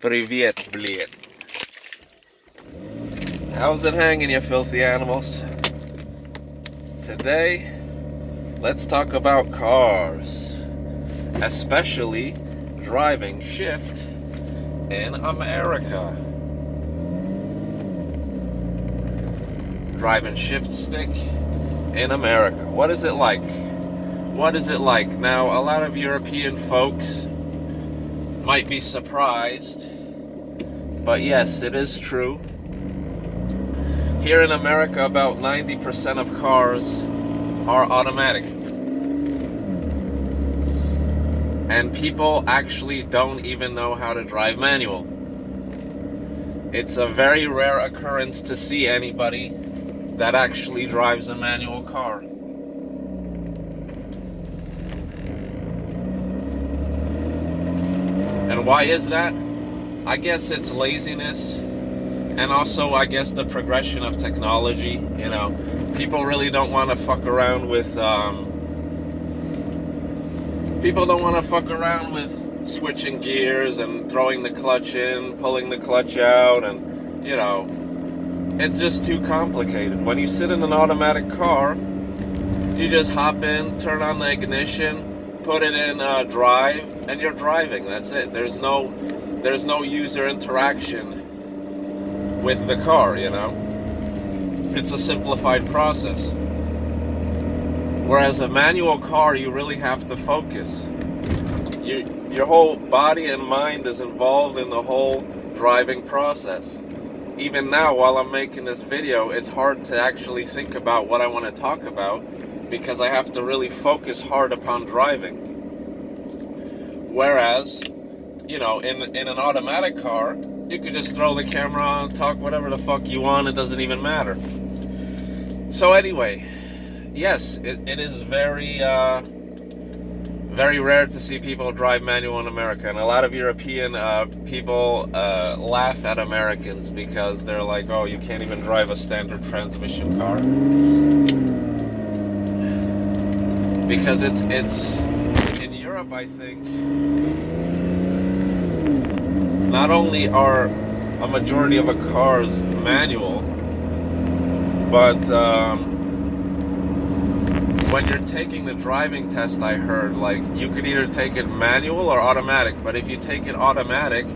Привет, блядь. How's it hanging, you filthy animals? Today, let's talk about cars, especially driving shift in America. Driving shift stick in America. What is it like? What is it like? Now, a lot of European folks might be surprised, but yes, it is true. Here in America, about 90% of cars are automatic. And people actually don't even know how to drive manual. It's a very rare occurrence to see anybody that actually drives a manual car. And why is that? I guess it's laziness, and also I guess the progression of technology. You know, people really don't want to fuck around with switching gears and throwing the clutch in, pulling the clutch out, and you know, it's just too complicated. When you sit in an automatic car, you just hop in, turn on the ignition, put it in drive, and you're driving. That's it. There's no user interaction with the car, you know. It's a simplified process. Whereas a manual car, you really have to focus. Your whole body and mind is involved in the whole driving process. Even now, while I'm making this video, it's hard to actually think about what I want to talk about because I have to really focus hard upon driving. Whereas, you know, in an automatic car, you could just throw the camera on, talk whatever the fuck you want, it doesn't even matter. So anyway, yes, it is very rare to see people drive manual in America, and a lot of European people laugh at Americans because they're like, oh, you can't even drive a standard transmission car. Because it's in Europe, I think, not only are a majority of cars manual, but when you're taking the driving test, I heard, like, you could either take it manual or automatic, but if you take it automatic,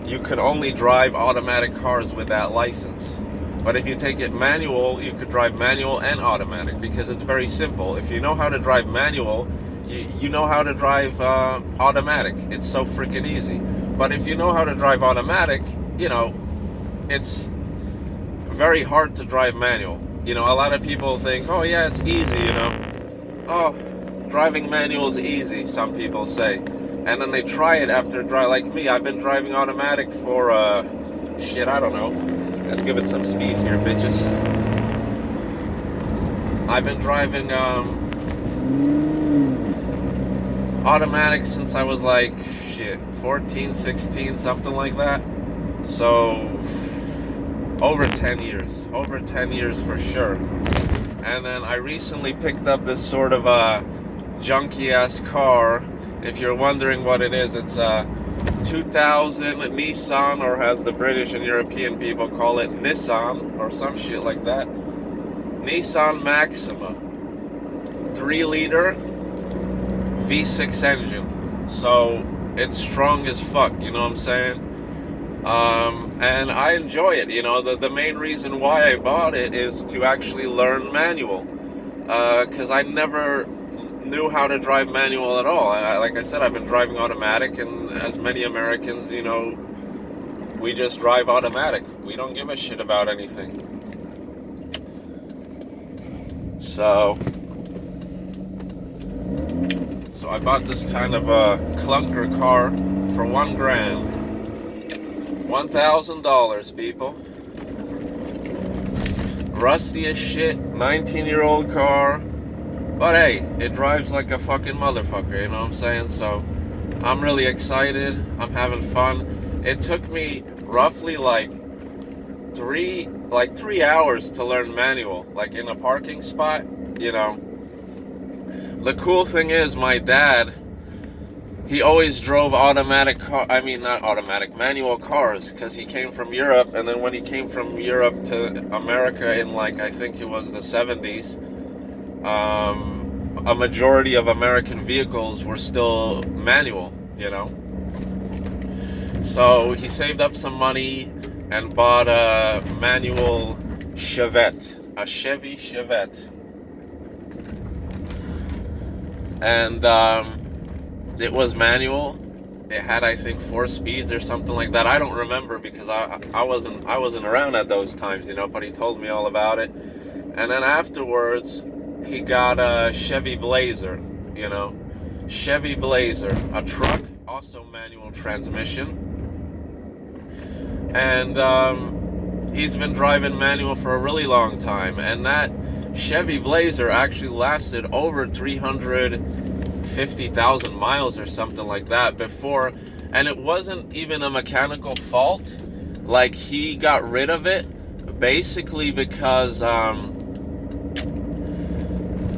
you could only drive automatic cars with that license. But if you take it manual, you could drive manual and automatic, because it's very simple. If you know how to drive manual, you know how to drive automatic. It's so freaking easy. But if you know how to drive automatic, you know, it's very hard to drive manual. You know, a lot of people think, oh yeah, it's easy, you know. Oh, driving manual is easy, some people say. And then they try it after like me. I've been driving automatic for, I don't know. Let's give it some speed here, bitches. I've been driving automatic since I was like, 14, 16, something like that. So, over 10 years for sure. And then I recently picked up this sort of a junky ass car. If you're wondering what it is, it's a 2000 Nissan, or as the British and European people call it, Nissan, or some shit like that. Nissan Maxima 3-liter V6 engine. So it's strong as fuck, you know what I'm saying? And I enjoy it. You know, the main reason why I bought it is to actually learn manual, because I never knew how to drive manual at all. Like I said, I've been driving automatic, and as many Americans, you know, we just drive automatic. We don't give a shit about anything. So I bought this kind of a clunker car for $1,000. $1,000, people. Rusty as shit, 19-year-old car. But hey, it drives like a fucking motherfucker, you know what I'm saying? So, I'm really excited. I'm having fun. It took me roughly like 3 hours to learn manual, like in a parking spot, you know. The cool thing is, my dad, he always drove not automatic, manual cars, because he came from Europe, and then when he came from Europe to America in, like, I think it was the 70s, a majority of American vehicles were still manual, you know? So he saved up some money and bought a manual Chevette, a Chevy Chevette. And it was manual. It had, I think, 4 speeds or something like that. I don't remember because I wasn't around at those times, you know, but he told me all about it. And then afterwards, he got a Chevy Blazer, you know. Chevy Blazer, a truck, also manual transmission. And he's been driving manual for a really long time. And that Chevy Blazer actually lasted over 350,000 miles or something like that before. And it wasn't even a mechanical fault. Like, he got rid of it basically because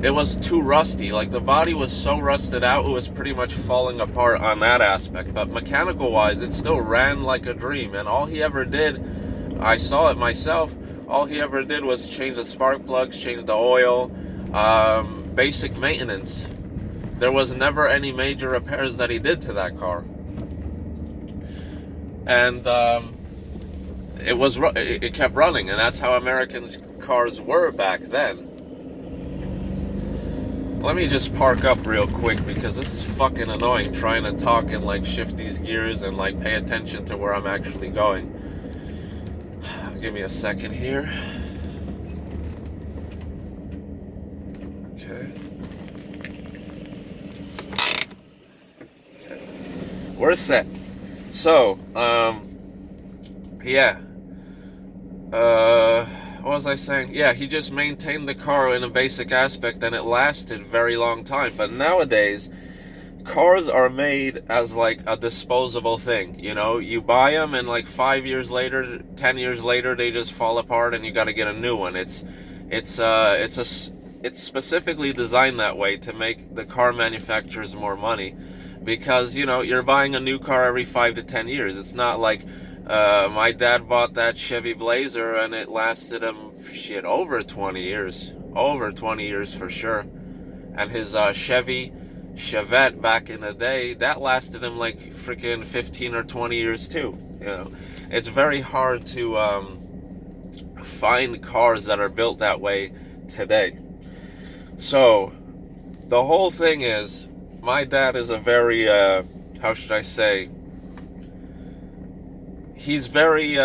it was too rusty. Like, the body was so rusted out, it was pretty much falling apart on that aspect. But mechanical wise, it still ran like a dream. And all he ever did, I saw it myself, all he ever did was change the spark plugs, change the oil, basic maintenance. There was never any major repairs that he did to that car. And it kept running, and that's how American cars were back then. Let me just park up real quick because this is fucking annoying trying to talk and, like, shift these gears and, like, pay attention to where I'm actually going. Give me a second here. Okay. We're set. So, yeah. What was I saying? Yeah, he just maintained the car in a basic aspect, and it lasted very long time. But nowadays, cars are made as, like, a disposable thing, you know? You buy them, and, like, 5 years later, 10 years later, they just fall apart, and you got to get a new one. It's specifically designed that way to make the car manufacturers more money, because, you know, you're buying a new car every 5 to 10 years. It's not like my dad bought that Chevy Blazer and it lasted him over 20 years for sure. And his Chevette back in the day, that lasted him like freaking 15 or 20 years too. You know, it's very hard to find cars that are built that way today. So the whole thing is, my dad is a very how should I say, he's very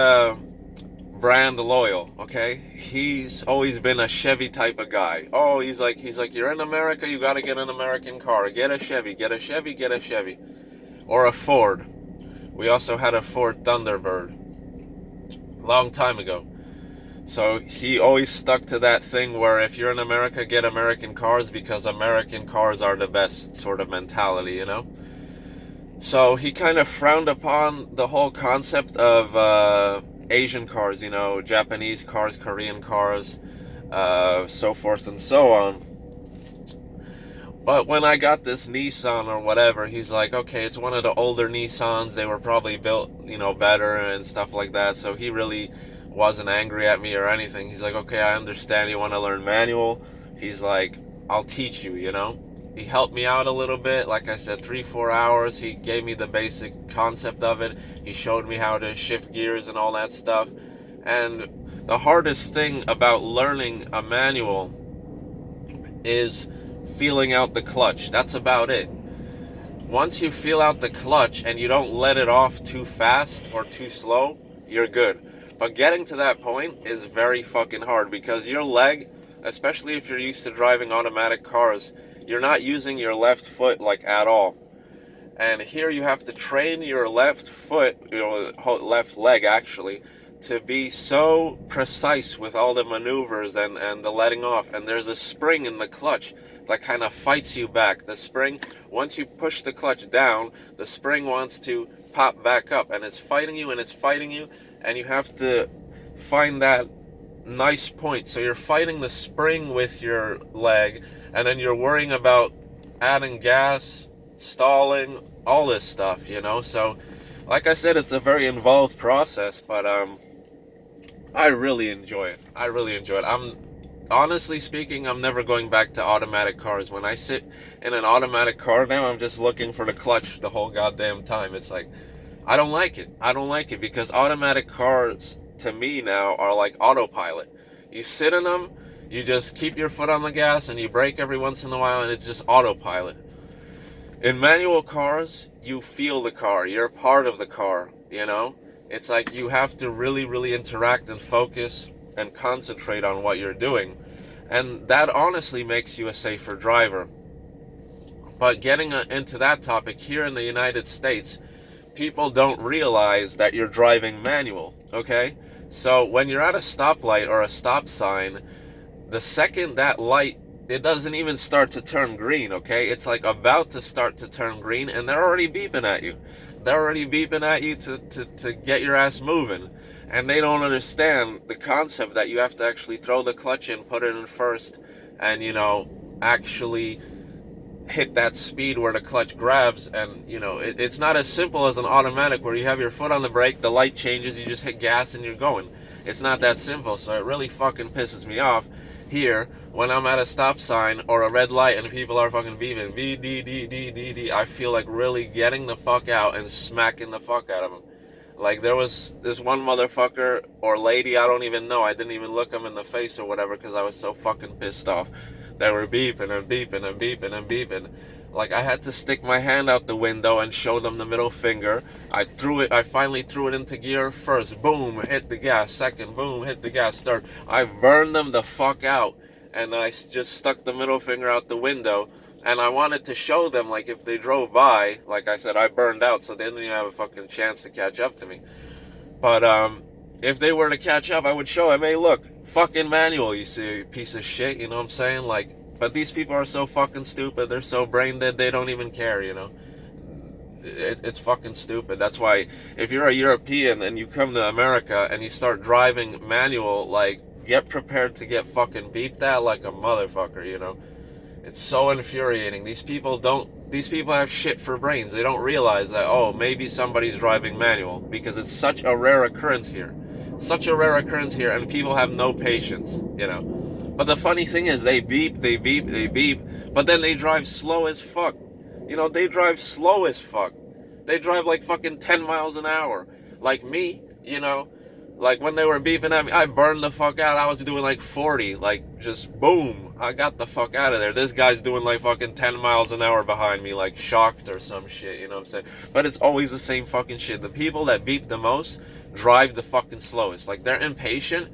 brand loyal, okay? He's always been a Chevy type of guy. Oh, he's like, you're in America, you gotta get an American car. Get a Chevy. Or a Ford. We also had a Ford Thunderbird. Long time ago. So he always stuck to that thing where if you're in America, get American cars because American cars are the best sort of mentality, you know? So he kind of frowned upon the whole concept of Asian cars, you know, Japanese cars, Korean cars, so forth and so on. But when I got this Nissan or whatever, he's like, okay, it's one of the older Nissans. They were probably built, you know, better and stuff like that. So he really wasn't angry at me or anything. He's like, okay, I understand you want to learn manual. He's like, I'll teach you, you know. He helped me out a little bit. Like I said, 3-4 hours. He gave me the basic concept of it. He showed me how to shift gears and all that stuff. And the hardest thing about learning a manual is feeling out the clutch. That's about it. Once you feel out the clutch and you don't let it off too fast or too slow, you're good. But getting to that point is very fucking hard because your leg, especially if you're used to driving automatic cars, you're not using your left foot like at all. And here you have to train your left foot, you know, left leg actually, to be so precise with all the maneuvers and the letting off. And there's a spring in the clutch that kind of fights you back. The spring, once you push the clutch down, the spring wants to pop back up, and it's fighting you, and you have to find that nice point. So you're fighting the spring with your leg, and then you're worrying about adding gas, stalling, all this stuff, you know. So like I said, it's a very involved process, but I really enjoy it. I really enjoy it. I'm honestly speaking, I'm never going back to automatic cars. When I sit in an automatic car now, I'm just looking for the clutch the whole goddamn time. It's like, I don't like it. I don't like it because automatic cars to me now are like autopilot. You sit in them, you just keep your foot on the gas and you brake every once in a while, and it's just autopilot. In manual cars, you feel the car. You're part of the car, you know? It's like you have to really, really interact and focus and concentrate on what you're doing. And that honestly makes you a safer driver. But getting into that topic, here in the United States, people don't realize that you're driving manual, okay? So when you're at a stoplight or a stop sign, the second that light, it doesn't even start to turn green, okay? It's like about to start to turn green and they're already beeping at you. They're already beeping at you to get your ass moving. And they don't understand the concept that you have to actually throw the clutch in, put it in first, and, you know, actually hit that speed where the clutch grabs. And, you know, it's not as simple as an automatic where you have your foot on the brake, the light changes, you just hit gas and you're going. It's not that simple, so it really fucking pisses me off here when I'm at a stop sign or a red light and people are fucking beeping, V-D-D-D-D-D. I feel like really getting the fuck out and smacking the fuck out of them. Like, there was this one motherfucker or lady, I don't even know, I didn't even look them in the face or whatever because I was so fucking pissed off. They were beeping and beeping and beeping and beeping. Like, I had to stick my hand out the window and show them the middle finger. I finally threw it into gear first. Boom, hit the gas. Second, boom, hit the gas. Third, I burned them the fuck out. And I just stuck the middle finger out the window. And I wanted to show them, like, if they drove by, like I said, I burned out, so they didn't even have a fucking chance to catch up to me. But, if they were to catch up, I would show them, hey, look, fucking manual, you see, piece of shit, you know what I'm saying? Like, but these people are so fucking stupid, they're so brain dead, they don't even care, you know? It's fucking stupid. That's why, if you're a European and you come to America and you start driving manual, like, get prepared to get fucking beeped at like a motherfucker, you know? It's so infuriating. These people have shit for brains. They don't realize that, oh, maybe somebody's driving manual, because it's such a rare occurrence here. Such a rare occurrence here, and people have no patience, you know. But the funny thing is, they beep, but then they drive slow as fuck. You know, they drive slow as fuck. They drive like fucking 10 miles an hour. Like me, you know. Like, when they were beeping at me, I burned the fuck out. I was doing like 40, like, just boom. I got the fuck out of there. This guy's doing like fucking 10 miles an hour behind me, like shocked or some shit, you know what I'm saying? But it's always the same fucking shit. The people that beep the most drive the fucking slowest. Like, they're impatient,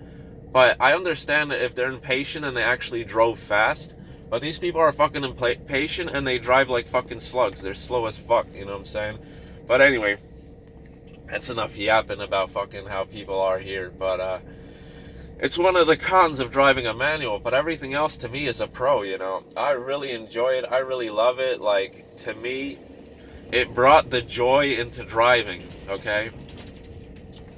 but I understand that if they're impatient and they actually drove fast, but these people are fucking impatient and they drive like fucking slugs. They're slow as fuck, you know what I'm saying? But anyway, that's enough yapping about fucking how people are here, but it's one of the cons of driving a manual, but everything else to me is a pro, you know. I really enjoy it. I really love it. Like, to me, it brought the joy into driving, okay?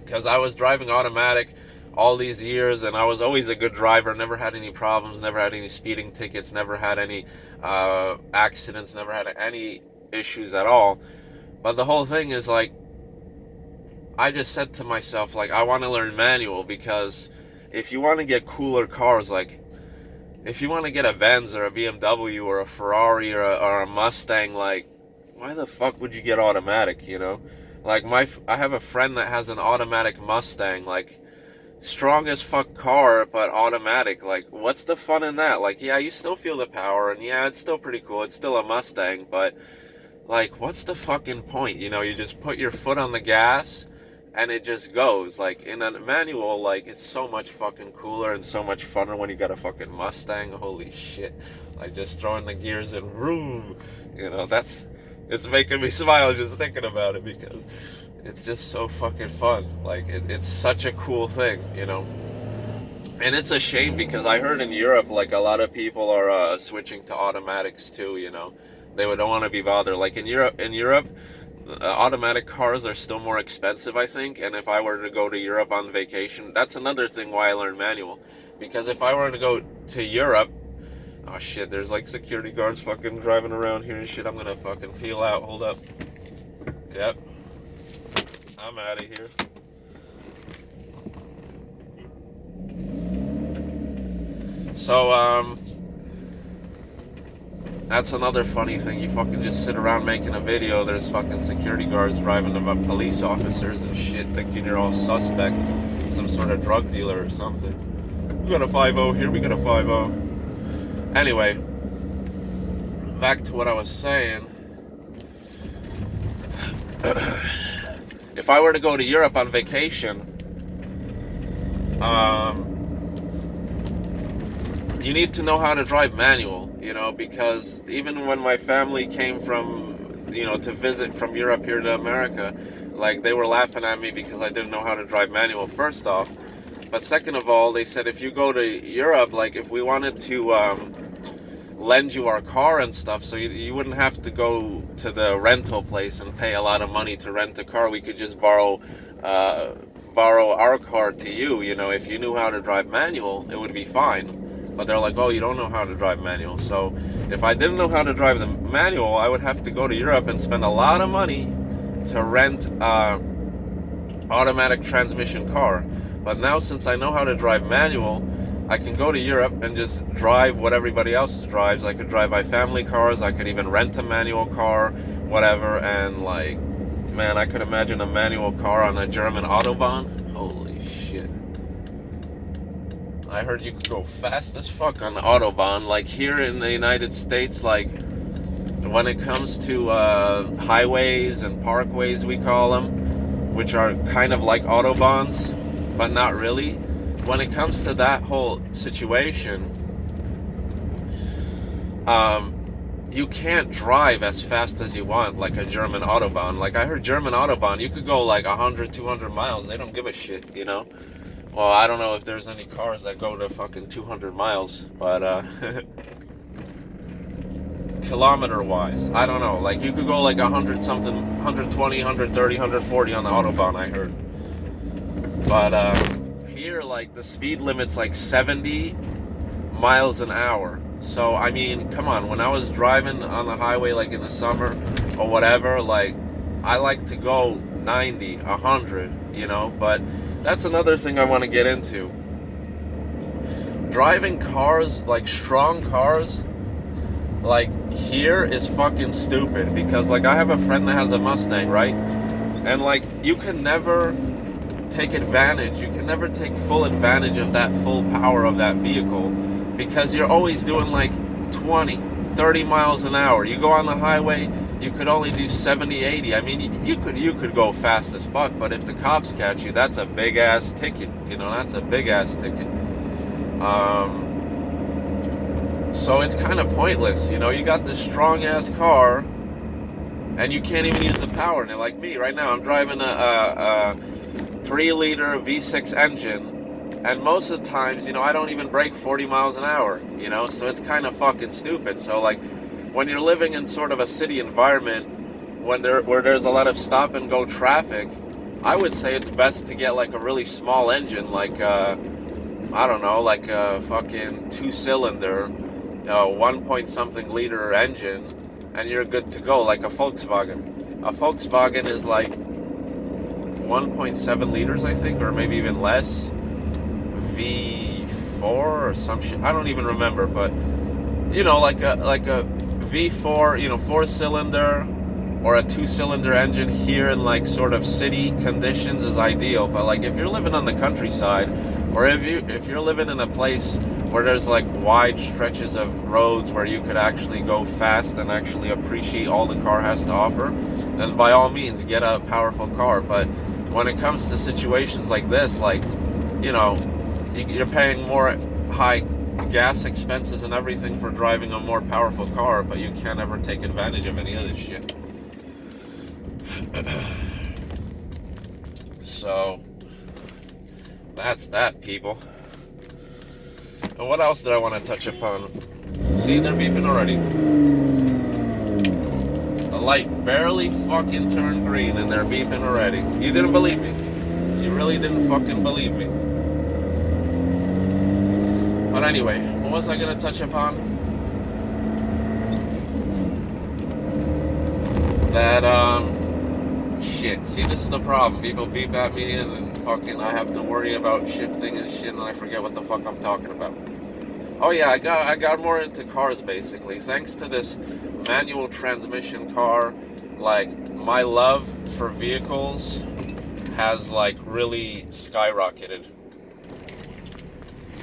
Because I was driving automatic all these years, and I was always a good driver, never had any problems, never had any speeding tickets, never had any accidents, never had any issues at all. But the whole thing is, like, I just said to myself, like, I want to learn manual, because if you want to get cooler cars, like, if you want to get a Benz or a BMW or a Ferrari or a Mustang, like, why the fuck would you get automatic, you know? Like, I have a friend that has an automatic Mustang, like, strong as fuck car, but automatic. Like, what's the fun in that? Like, yeah, you still feel the power, and yeah, it's still pretty cool. It's still a Mustang, but, like, what's the fucking point? You know, you just put your foot on the gas, and it just goes. Like, in a manual, like, it's so much fucking cooler and so much funner when you got a fucking Mustang. Holy shit. Like, just throwing the gears and vroom. You know, it's making me smile just thinking about it, because it's just so fucking fun. Like, it's such a cool thing, you know. And it's a shame, because I heard in Europe, like, a lot of people are switching to automatics too, you know. They don't want to be bothered. Like, in Europe, automatic cars are still more expensive, I think. And if I were to go to Europe on vacation, that's another thing why I learned manual. Because if I were to go to Europe, oh shit, there's like security guards fucking driving around here and shit. I'm gonna fucking peel out. Hold up. Yep. I'm out of here. So, that's another funny thing. You fucking just sit around making a video. There's fucking security guards driving them up, police officers and shit, thinking you're all suspect, some sort of drug dealer or something. We got a 5-0 here. We got a 5-0. Anyway, back to what I was saying. If I were to go to Europe on vacation, you need to know how to drive manual, you know, because even when my family came from, you know, to visit from Europe here to America, like, they were laughing at me because I didn't know how to drive manual, first off. But second of all, they said if you go to Europe, like, if we wanted to lend you our car and stuff, so you wouldn't have to go to the rental place and pay a lot of money to rent a car. We could just borrow our car to you, you know. If you knew how to drive manual, it would be fine. But they're like, oh, you don't know how to drive manual. So if I didn't know how to drive the manual, I would have to go to Europe and spend a lot of money to rent automatic transmission car. But now, since I know how to drive manual, I can go to Europe and just drive what everybody else drives. I could drive my family cars. I could even rent a manual car, whatever. And, like, man, I could imagine a manual car on a German Autobahn. Holy shit. I heard you could go fast as fuck on the Autobahn. Like, here in the United States, like, when it comes to highways and parkways, we call them, which are kind of like Autobahns, but not really. When it comes to that whole situation, you can't drive as fast as you want like a German Autobahn. Like, I heard German Autobahn, you could go like 100, 200 miles. They don't give a shit, you know? Well, I don't know if there's any cars that go to fucking 200 miles, but, kilometer-wise, I don't know. Like, you could go like 100 something, 120, 130, 140 on the Autobahn, I heard. But, here, like, the speed limit's like 70 miles an hour. So, I mean, come on, when I was driving on the highway, like in the summer or whatever, like, I like to go 90, 100, you know, but that's another thing I want to get into. Driving cars, like strong cars, like here is fucking stupid because, like, I have a friend that has a Mustang, right? And, like, you can never take advantage, you can never take full advantage of that full power of that vehicle because you're always doing like 20, 30 miles an hour. You go on the highway, you could only do 70, 80. I mean, you could go fast as fuck, but if the cops catch you, that's a big ass ticket. You know, that's a big ass ticket. So it's kind of pointless. You know, you got this strong ass car, and you can't even use the power in it. Like me right now, I'm driving a 3-liter V6 engine. And most of the times, you know, I don't even break 40 miles an hour, you know, so it's kind of fucking stupid. So, like, when you're living in sort of a city environment, where there's a lot of stop and go traffic, I would say it's best to get like a really small engine, like, I don't know, like a fucking 2-cylinder, 1-point-something liter engine, and you're good to go, like a Volkswagen. A Volkswagen is like 1.7 liters, I think, or maybe even less. V4 or some shit. I don't even remember, but you know, like a V4, you know, 4-cylinder or a 2-cylinder engine here in like sort of city conditions is ideal. But like if you're living on the countryside, or if you're living in a place where there's like wide stretches of roads where you could actually go fast and actually appreciate all the car has to offer, then by all means get a powerful car. But when it comes to situations like this, like, you know, you're paying more high gas expenses and everything for driving a more powerful car, but you can't ever take advantage of any of this shit. So, that's that, people. And what else did I want to touch upon? See, they're beeping already. The light barely fucking turned green and they're beeping already. You didn't believe me. You really didn't fucking believe me. But anyway, what was I going to touch upon? That, Shit. See, this is the problem. People beep at me and fucking I have to worry about shifting and shit, and I forget what the fuck I'm talking about. Oh yeah, I got more into cars basically. Thanks to this manual transmission car, like my love for vehicles has like really skyrocketed.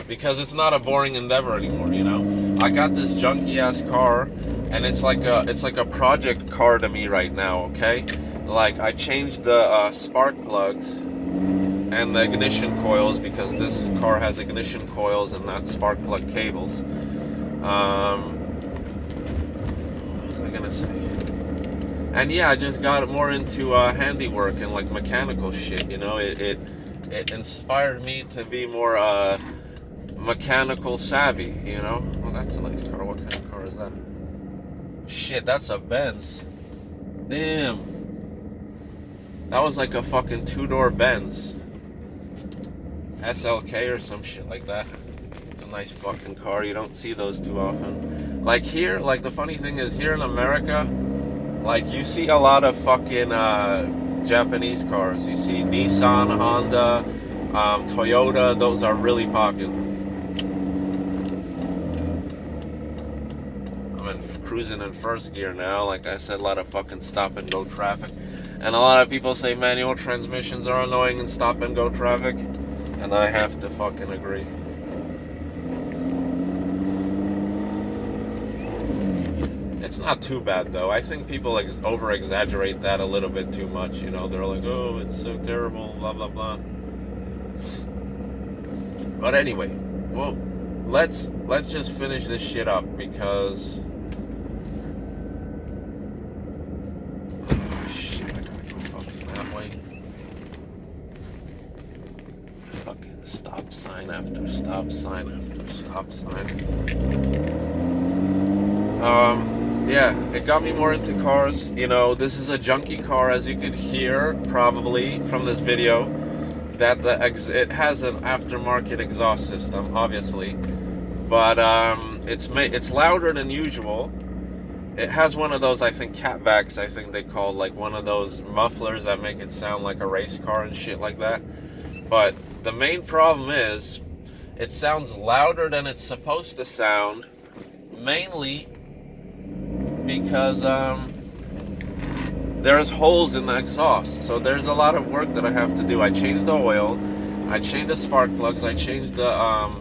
Because it's not a boring endeavor anymore, you know? I got this junky ass car and it's like a project car to me right now, okay? Like I changed the spark plugs and the ignition coils because this car has ignition coils and not spark plug cables. What was I gonna say? And yeah, I just got more into handiwork and like mechanical shit. You know, it inspired me to be more mechanical savvy. You know, well that's a nice car. What kind of car is that? Shit, that's a Benz. Damn, that was like a fucking two-door Benz. SLK or some shit like that. It's a nice fucking car. You don't see those too often. Like here, like the funny thing is here in America, like you see a lot of fucking Japanese cars. You see Nissan, Honda, Toyota. Those are really popular. I'm cruising in first gear now. Like I said, a lot of fucking stop and go traffic. And a lot of people say manual transmissions are annoying in stop and go traffic. And I have to fucking agree. It's not too bad though. I think people over exaggerate that a little bit too much. You know, they're like, oh, it's so terrible, blah blah blah. But anyway, well, let's just finish this shit up because shit, I gotta go fucking that way. Fucking stop sign after stop sign after stop sign. Yeah, it got me more into cars. You know, this is a junky car, as you could hear probably from this video. That it has an aftermarket exhaust system, obviously, but it's louder than usual. It has one of those, I think, catbacks. I think they call like one of those mufflers that make it sound like a race car and shit like that. But the main problem is, it sounds louder than it's supposed to sound, mainly because there's holes in the exhaust. So there's a lot of work that I have to do. I changed the oil, I changed the spark plugs, I changed the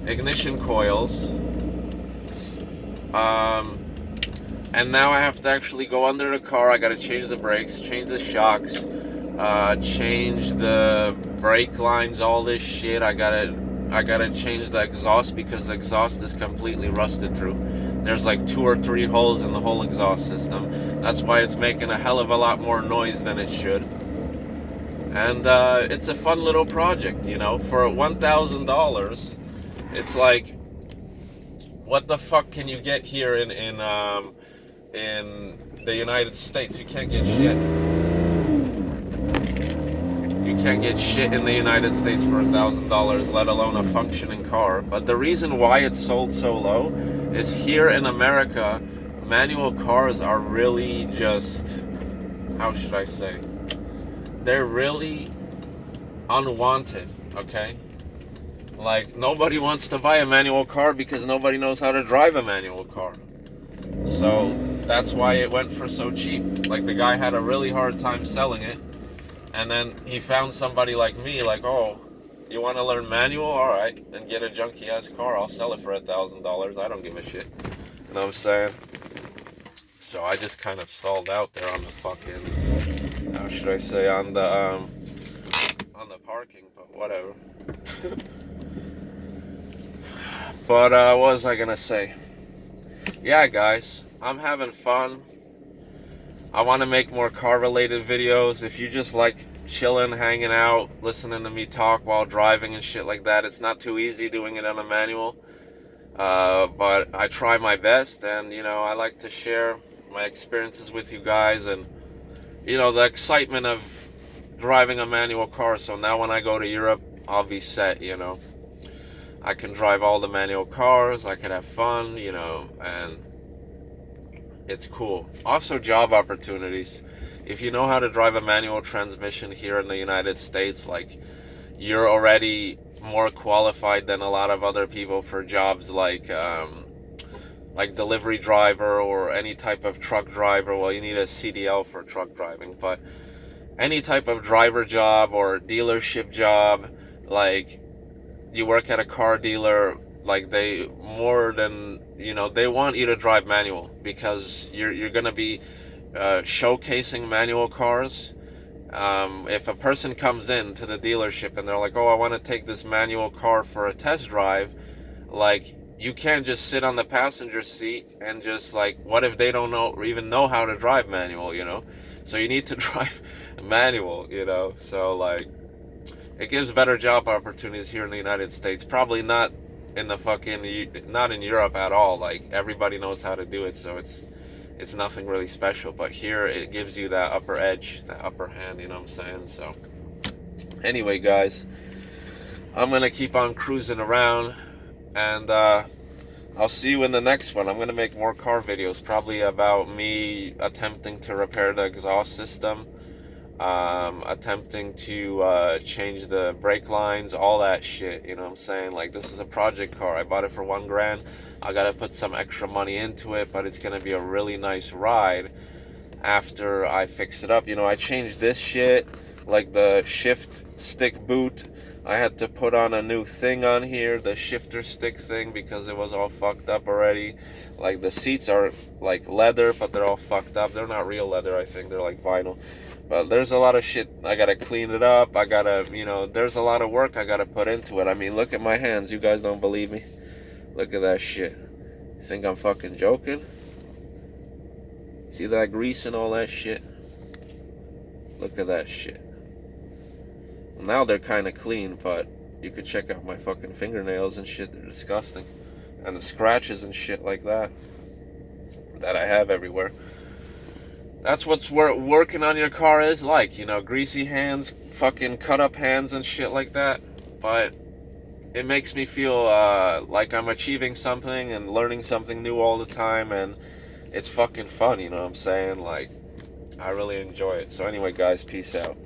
ignition coils, and now I have to actually go under the car. I gotta change the brakes, change the shocks, change the brake lines, all this shit. I gotta change the exhaust because the exhaust is completely rusted through. There's like 2 or 3 holes in the whole exhaust system. That's why it's making a hell of a lot more noise than it should. And it's a fun little project, you know. For $1,000, it's like, what the fuck can you get here in the United States? You can't get shit. You can't get shit in the United States for $1,000, let alone a functioning car. But the reason why it's sold so low is here in America, manual cars are really just, how should I say? They're really unwanted, okay? Like, nobody wants to buy a manual car because nobody knows how to drive a manual car. So that's why it went for so cheap. Like, the guy had a really hard time selling it. And then he found somebody like me, like, oh, you want to learn manual? All right, and get a junky ass car. I'll sell it for $1,000. I don't give a shit. You know what I'm saying? So I just kind of stalled out there on the fucking, how should I say, on the parking, but whatever. But what was I gonna say? Yeah, guys, I'm having fun. I want to make more car-related videos. If you just like chilling, hanging out, listening to me talk while driving and shit like that, it's not too easy doing it on a manual. But I try my best, and, you know, I like to share my experiences with you guys and, you know, the excitement of driving a manual car. So now when I go to Europe, I'll be set, you know. I can drive all the manual cars, I can have fun, you know, and it's cool. Also, job opportunities. if you know how to drive a manual transmission here in the United States, like, you're already more qualified than a lot of other people for jobs like delivery driver or any type of truck driver. Well, you need a CDL for truck driving, but any type of driver job or dealership job, like, you work at a car dealer, like, they more than, they want you to drive manual, because you're gonna be showcasing manual cars. If a person comes in to the dealership and they're like, oh, I want to take this manual car for a test drive, like, you can't just sit on the passenger seat and just, like, what if they don't know or even know how to drive manual, so you need to drive manual, so, like, it gives better job opportunities here in the United States. Probably not in not in Europe at all. Like, everybody knows how to do it, so it's nothing really special. But here it gives you that upper edge, that upper hand, you know what I'm saying? So anyway, guys, I'm gonna keep on cruising around, and I'll see you in the next one. I'm gonna make more car videos, probably about me attempting to repair the exhaust system, attempting to change the brake lines, all that shit, you know what I'm saying? Like, this is a project car. I bought it for $1,000. I gotta put some extra money into it, but it's gonna be a really nice ride after I fix it up. I changed this shit, like the shift stick boot. I had to put on a new thing on here, the shifter stick thing, because it was all fucked up already. Like, the seats are like leather, but they're all fucked up. They're not real leather, I think they're like vinyl. But there's a lot of shit. I gotta clean it up. I gotta, there's a lot of work I gotta put into it. I mean, look at my hands. You guys don't believe me? Look at that shit. You think I'm fucking joking? See that grease and all that shit? Look at that shit. Now they're kind of clean, but you could check out my fucking fingernails and shit. They're disgusting. And the scratches and shit like that I have everywhere. That's what's working on your car is like, greasy hands, fucking cut up hands and shit like that. But it makes me feel like I'm achieving something and learning something new all the time, and it's fucking fun, you know what I'm saying? Like, I really enjoy it. So anyway, guys, peace out.